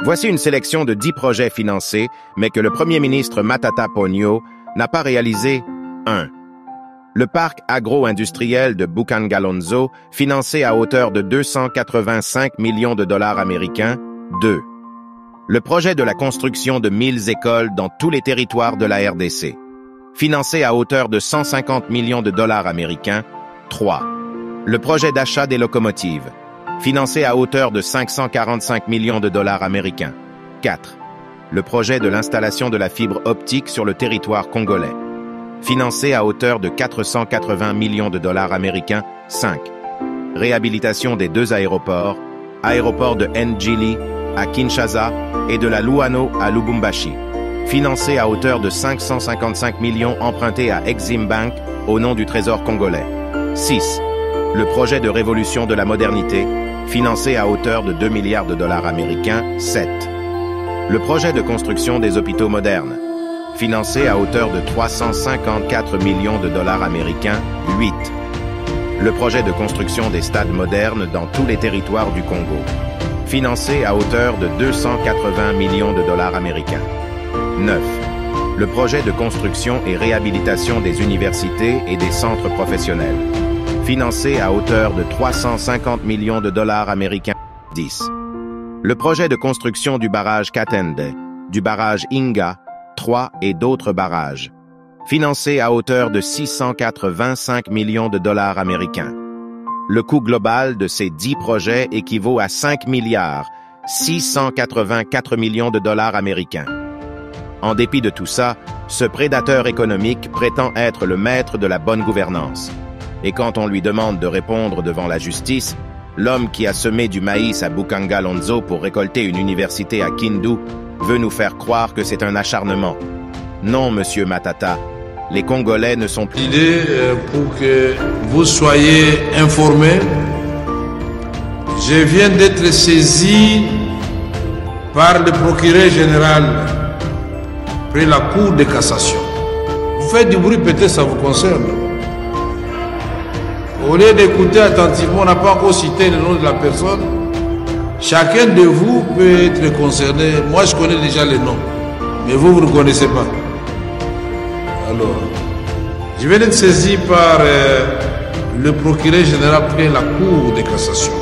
Voici une sélection de 10 projets financés, mais que le Premier ministre Matata Ponyo n'a pas réalisé. 1. Le parc agro-industriel de Bukangalonzo, financé à hauteur de 285 millions de dollars américains. 2. Le projet de la construction de 1000 écoles dans tous les territoires de la RDC, financé à hauteur de 150 millions de dollars américains. 3. Le projet d'achat des locomotives, financé à hauteur de 545 millions de dollars américains. 4. Le projet de l'installation de la fibre optique sur le territoire congolais, financé à hauteur de 480 millions de dollars américains. 5. Réhabilitation des 2 aéroports, aéroport de Njili à Kinshasa et de la Luano à Lubumbashi, financé à hauteur de 555 millions empruntés à Exim Bank au nom du Trésor congolais. 6. Le projet de révolution de la modernité, financé à hauteur de 2 milliards de dollars américains. 7. Le projet de construction des hôpitaux modernes, financé à hauteur de 354 millions de dollars américains. 8. Le projet de construction des stades modernes dans tous les territoires du Congo, financé à hauteur de 280 millions de dollars américains. 9. Le projet de construction et réhabilitation des universités et des centres professionnels, financé à hauteur de 350 millions de dollars américains. 10. Le projet de construction du barrage Katende, du barrage Inga, 3 et d'autres barrages, financé à hauteur de 685 millions de dollars américains. Le coût global de ces 10 projets équivaut à 5 milliards 684 millions de dollars américains. En dépit de tout ça, ce prédateur économique prétend être le maître de la bonne gouvernance. Et quand on lui demande de répondre devant la justice, l'homme qui a semé du maïs à Bukangalonzo pour récolter une université à Kindu veut nous faire croire que c'est un acharnement. Non, monsieur Matata, les Congolais ne sont plus... L'idée pour que vous soyez informés, je viens d'être saisi par le procureur général près la Cour de cassation. Vous faites du bruit, peut-être ça vous concerne. Au lieu d'écouter attentivement, on n'a pas encore cité le nom de la personne. Chacun de vous peut être concerné. Moi, je connais déjà les noms, mais vous ne connaissez pas. Alors, je viens d'être saisi par le procureur général près la Cour de cassation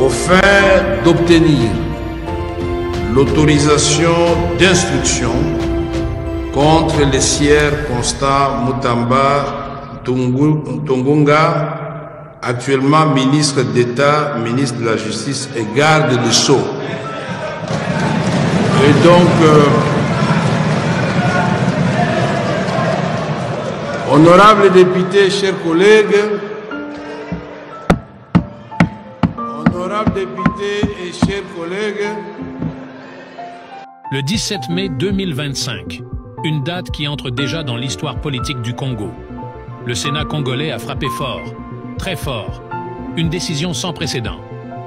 au fin d'obtenir l'autorisation d'instruction contre les sieurs Constant Mutamba Tungunga, actuellement ministre d'État, ministre de la Justice et garde des Sceaux. Et donc, honorables députés, chers collègues, honorables députés et chers collègues, le 17 mai 2025, une date qui entre déjà dans l'histoire politique du Congo. Le Sénat congolais a frappé fort, très fort. Une décision sans précédent.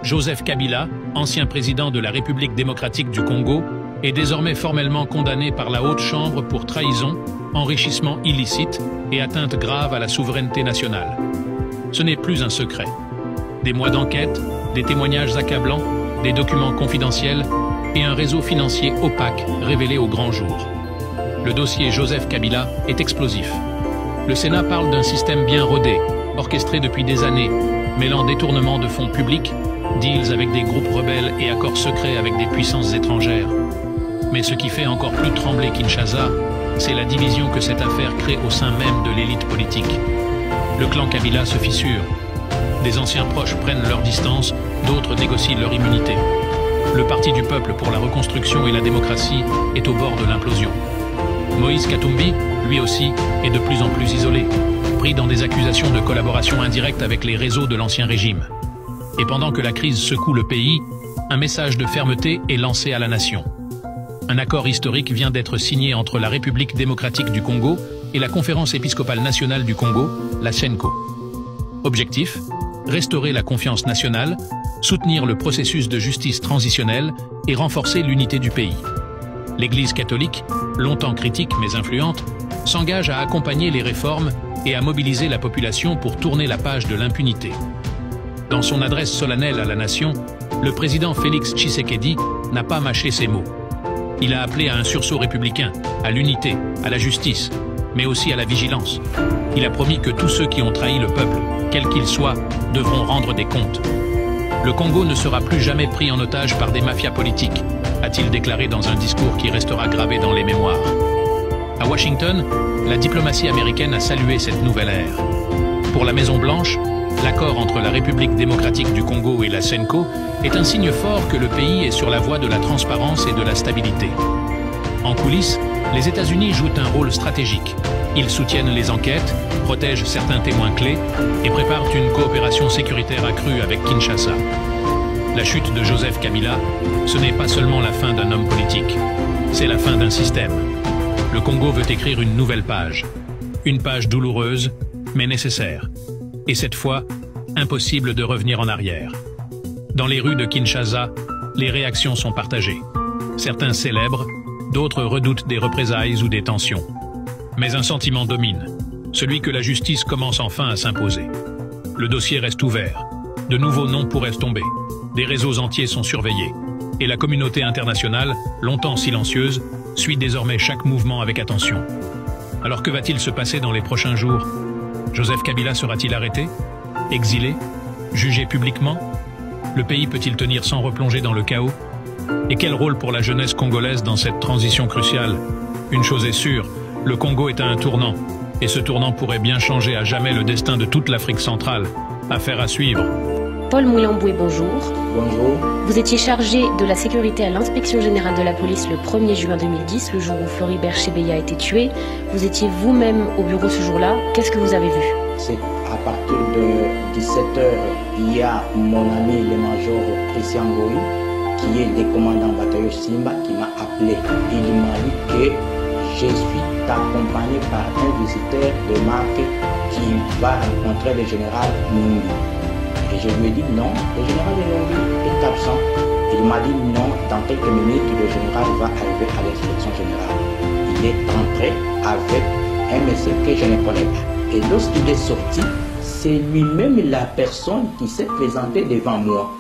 Joseph Kabila, ancien président de la République démocratique du Congo, est désormais formellement condamné par la Haute Chambre pour trahison, enrichissement illicite et atteinte grave à la souveraineté nationale. Ce n'est plus un secret. Des mois d'enquête, des témoignages accablants, des documents confidentiels et un réseau financier opaque révélé au grand jour. Le dossier Joseph Kabila est explosif. Le Sénat parle d'un système bien rodé, orchestré depuis des années, mêlant détournement de fonds publics, deals avec des groupes rebelles et accords secrets avec des puissances étrangères. Mais ce qui fait encore plus trembler Kinshasa, c'est la division que cette affaire crée au sein même de l'élite politique. Le clan Kabila se fissure. Des anciens proches prennent leur distance, d'autres négocient leur immunité. Le Parti du peuple pour la reconstruction et la démocratie est au bord de l'implosion. Moïse Katumbi, lui aussi, est de plus en plus isolé, pris dans des accusations de collaboration indirecte avec les réseaux de l'ancien régime. Et pendant que la crise secoue le pays, un message de fermeté est lancé à la nation. Un accord historique vient d'être signé entre la République démocratique du Congo et la Conférence épiscopale nationale du Congo, la CENCO. Objectif : restaurer la confiance nationale, soutenir le processus de justice transitionnelle et renforcer l'unité du pays. L'Église catholique, longtemps critique mais influente, s'engage à accompagner les réformes et à mobiliser la population pour tourner la page de l'impunité. Dans son adresse solennelle à la nation, le président Félix Tshisekedi n'a pas mâché ses mots. Il a appelé à un sursaut républicain, à l'unité, à la justice, mais aussi à la vigilance. Il a promis que tous ceux qui ont trahi le peuple, quel qu'il soit, devront rendre des comptes. Le Congo ne sera plus jamais pris en otage par des mafias politiques, a-t-il déclaré dans un discours qui restera gravé dans les mémoires. À Washington, la diplomatie américaine a salué cette nouvelle ère. Pour la Maison-Blanche, l'accord entre la République démocratique du Congo et la CENCO est un signe fort que le pays est sur la voie de la transparence et de la stabilité. En coulisses, les États-Unis jouent un rôle stratégique. Ils soutiennent les enquêtes, protègent certains témoins clés et préparent une coopération sécuritaire accrue avec Kinshasa. La chute de Joseph Kabila, ce n'est pas seulement la fin d'un homme politique, c'est la fin d'un système. Le Congo veut écrire une nouvelle page. Une page douloureuse, mais nécessaire. Et cette fois, impossible de revenir en arrière. Dans les rues de Kinshasa, les réactions sont partagées. Certains célèbrent, d'autres redoutent des représailles ou des tensions. Mais un sentiment domine, celui que la justice commence enfin à s'imposer. Le dossier reste ouvert. De nouveaux noms pourraient tomber. Des réseaux entiers sont surveillés. Et la communauté internationale, longtemps silencieuse, suit désormais chaque mouvement avec attention. Alors que va-t-il se passer dans les prochains jours? Joseph Kabila sera-t-il arrêté? Exilé? Jugé publiquement? Le pays peut-il tenir sans replonger dans le chaos? Et quel rôle pour la jeunesse congolaise dans cette transition cruciale? Une chose est sûre, le Congo est à un tournant. Et ce tournant pourrait bien changer à jamais le destin de toute l'Afrique centrale. Affaire à suivre. Paul Moulamboué, bonjour. Bonjour. Vous étiez chargé de la sécurité à l'inspection générale de la police le 1er juin 2010, le jour où Floribert Chebeya a été tué. Vous étiez vous-même au bureau ce jour-là. Qu'est-ce que vous avez vu? C'est à partir de 17h, il y a mon ami le major Christian Goï, qui est le commandant bataillon Simba, qui m'a appelé. Il m'a dit que je suis accompagné par un visiteur de marque qui va rencontrer le général Numbi. Et je lui ai dit non, le général Numbi est absent. Il m'a dit non, dans quelques minutes, le général va arriver à l'inspection générale. Il est entré avec un monsieur que je ne connais pas. Et lorsqu'il est sorti, c'est lui-même la personne qui s'est présentée devant moi.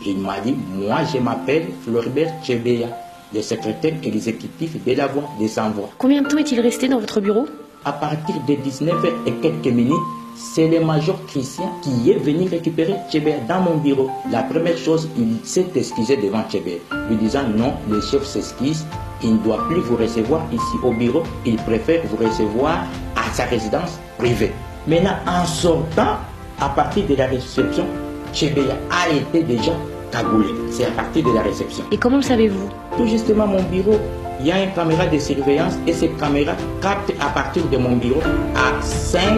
Il m'a dit, moi je m'appelle Floribert Chebeya, le secrétaire exécutif de la voie des envois. Combien de temps est-il resté dans votre bureau? À partir de 19h et quelques minutes, c'est le major Christian qui est venu récupérer Chebeya dans mon bureau. La première chose, il s'est excusé devant Chebeya, lui disant non, le chef s'excuse, il ne doit plus vous recevoir ici au bureau, il préfère vous recevoir à sa résidence privée. Maintenant, en sortant, à partir de la réception, Chebeya a été déjà cagoulé. C'est à partir de la réception. Et comment le savez-vous? Tout justement, mon bureau, il y a une caméra de surveillance et cette caméra capte à partir de mon bureau à 50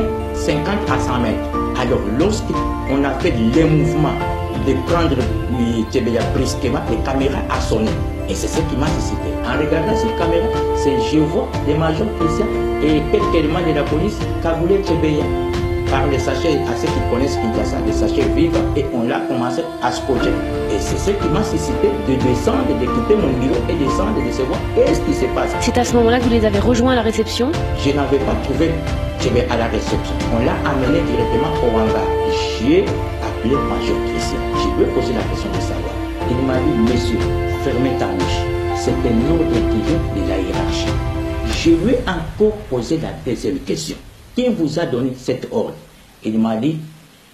à 100 mètres. Alors, lorsqu'on a fait le mouvement de prendre Chebeya brusquement, la caméra a sonné. Et c'est ce qui m'a suscité. En regardant cette caméra, je vois le major Christian et quelques éléments de la police cagoulé Chebeya par les sachets, à ceux qui connaissent Kinshasa, des sachets vivants, et on l'a commencé à scotcher. Et c'est ce qui m'a suscité de descendre, de quitter mon bureau et descendre, de savoir qu'est-ce qui se passe. C'est à ce moment-là que vous les avez rejoints à la réception? Je n'avais pas trouvé Chebeya à la réception. On l'a amené directement au hangar. J'ai appelé major Christian. Je lui ai posé la question de savoir. Il m'a dit, monsieur, fermez ta bouche. C'est un ordre qui vient de la hiérarchie. Je lui ai encore posé la deuxième question. Qui vous a donné cet ordre? Il m'a dit,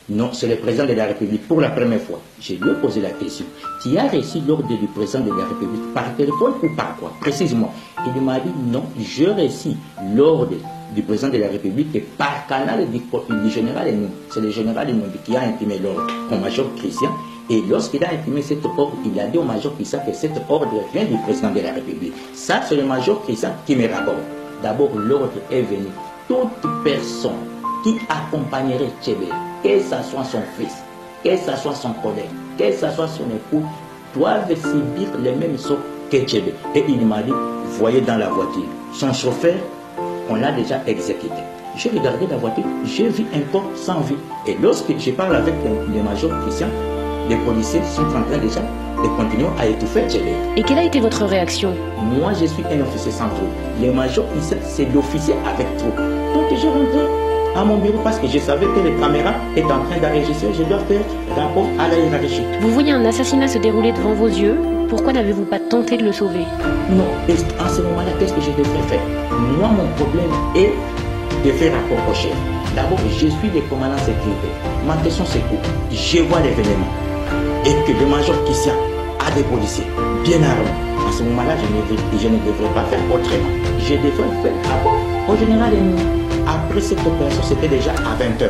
non, c'est le président de la République pour la première fois. Je lui ai posé la question. Tu as reçu l'ordre du président de la République par téléphone ou par quoi? Précisément. Il m'a dit, non, j'ai reçu l'ordre du président de la République par canal du général Enumbi. C'est le général Enumbi qui a imprimé l'ordre au major Christian. Et lorsqu'il a imprimé cet ordre, il a dit au major Christian que cet ordre vient du président de la République. Ça, c'est le major Christian qui me rapporte. D'abord, l'ordre est venu. Toute personne qui accompagnerait Chebeya, que ce soit son fils, que ce soit son collègue, que ce soit son époux, doivent subir le même sort que Chebeya. Et il m'a dit, voyez dans la voiture, son chauffeur, on l'a déjà exécuté. J'ai regardé la voiture, j'ai vu un corps sans vie. Et lorsque je parle avec le major Christian, les policiers sont en train déjà de continuer à étouffer Chebeya. Et quelle a été votre réaction? Moi, je suis un officier sans trop. Le major Christian, c'est l'officier avec trop. Donc, je rentre à mon bureau parce que je savais que les caméras étaient en train d'enregistrer. Je dois faire rapport à la hiérarchie. Vous voyez un assassinat se dérouler devant vos yeux. Pourquoi n'avez-vous pas tenté de le sauver? Non, en ce moment-là, qu'est-ce que je devrais faire? Moi, mon problème est de faire rapport au chef. D'abord, je suis le commandant sécurité. Ma question c'est que je vois l'événement et que le major Kissia a des policiers bien armés. À ce moment-là, je ne devrais pas faire autrement. Je devrais faire rapport au général ennemi. Après cette opération, c'était déjà à 20h.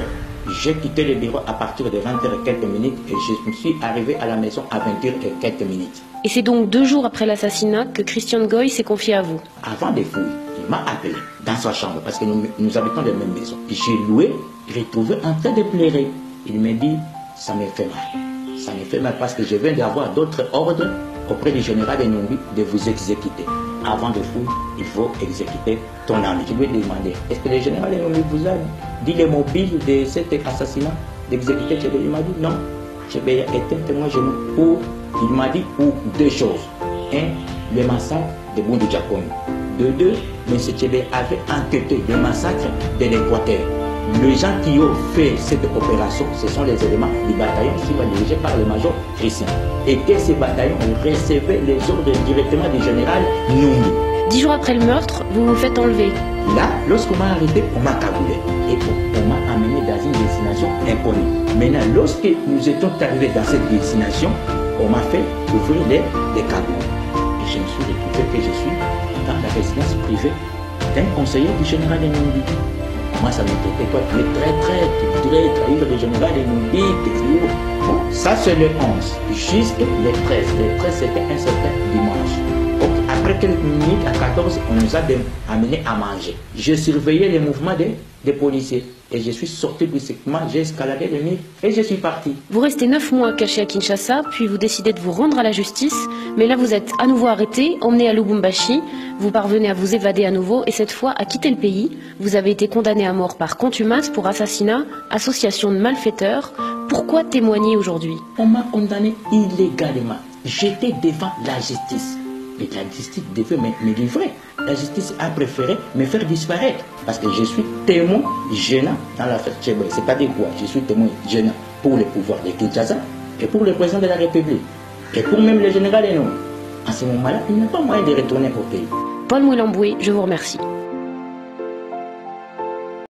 J'ai quitté le bureau à partir de 20h et quelques minutes et je suis arrivé à la maison à 20h et quelques minutes. Et c'est donc 2 jours après l'assassinat que Christian Goy s'est confié à vous. Avant des fouilles, il m'a appelé dans sa chambre parce que nous habitons dans la même maison. J'ai loué, j'ai trouvé en train de pleurer. Il m'a dit, ça me fait mal. Ça me fait mal parce que je viens d'avoir d'autres ordres auprès du général Enumbi de vous exécuter. Avant de fouiller, il faut exécuter ton ami. Je lui ai demandé, est-ce que le général Enumbi vous a dit les mobiles de cet assassinat, d'exécuter? Il m'a dit non. Chebeya est un témoin genou pour, il m'a dit pour 2 choses. 1, le massacre de Bundu Diakono. De 2, M. Chebeya avait enquêté le massacre de l'Équateur. Les gens qui ont fait cette opération, ce sont les éléments du bataillon dirigé par le major Christian. Et que ces bataillons recevaient les ordres directement du général Numbi. 10 jours après le meurtre, vous vous faites enlever. Là, lorsqu'on m'a arrêté, on m'a cagoulé. Et on m'a amené dans une destination inconnue. Maintenant, lorsque nous étions arrivés dans cette destination, on m'a fait ouvrir les cagoules. Et je me suis retrouvé que je suis dans la résidence privée d'un conseiller du général Numbi. Moi, ça m'était toi, tu es tu voudrais trahir le général Enumbi, bon, ça c'est le 11, jusqu'à le 13. Le 13, c'était un certain dimanche. Donc, après quelques minutes, à 14, on nous a amenés à manger. Je surveillais les mouvements des policiers. Et je suis sorti brusquement, j'ai escaladé le mur et je suis parti. Vous restez 9 mois caché à Kinshasa, puis vous décidez de vous rendre à la justice. Mais là, vous êtes à nouveau arrêté, emmené à Lubumbashi. Vous parvenez à vous évader à nouveau et cette fois à quitter le pays. Vous avez été condamné à mort par contumace pour assassinat, association de malfaiteurs. Pourquoi témoigner aujourd'hui? On m'a condamné illégalement. J'étais devant la justice. Et la justice devait me livrer. La justice a préféré me faire disparaître. Parce que je suis témoin gênant dans l'affaire Tchébé. C'est-à-dire quoi? Je suis témoin gênant pour le pouvoir de Kinshasa et pour le président de la République. Et pour même le général Enumbi. À ce moment-là, il n'y a pas moyen de retourner au pays. Paul Mouilamboué, je vous remercie.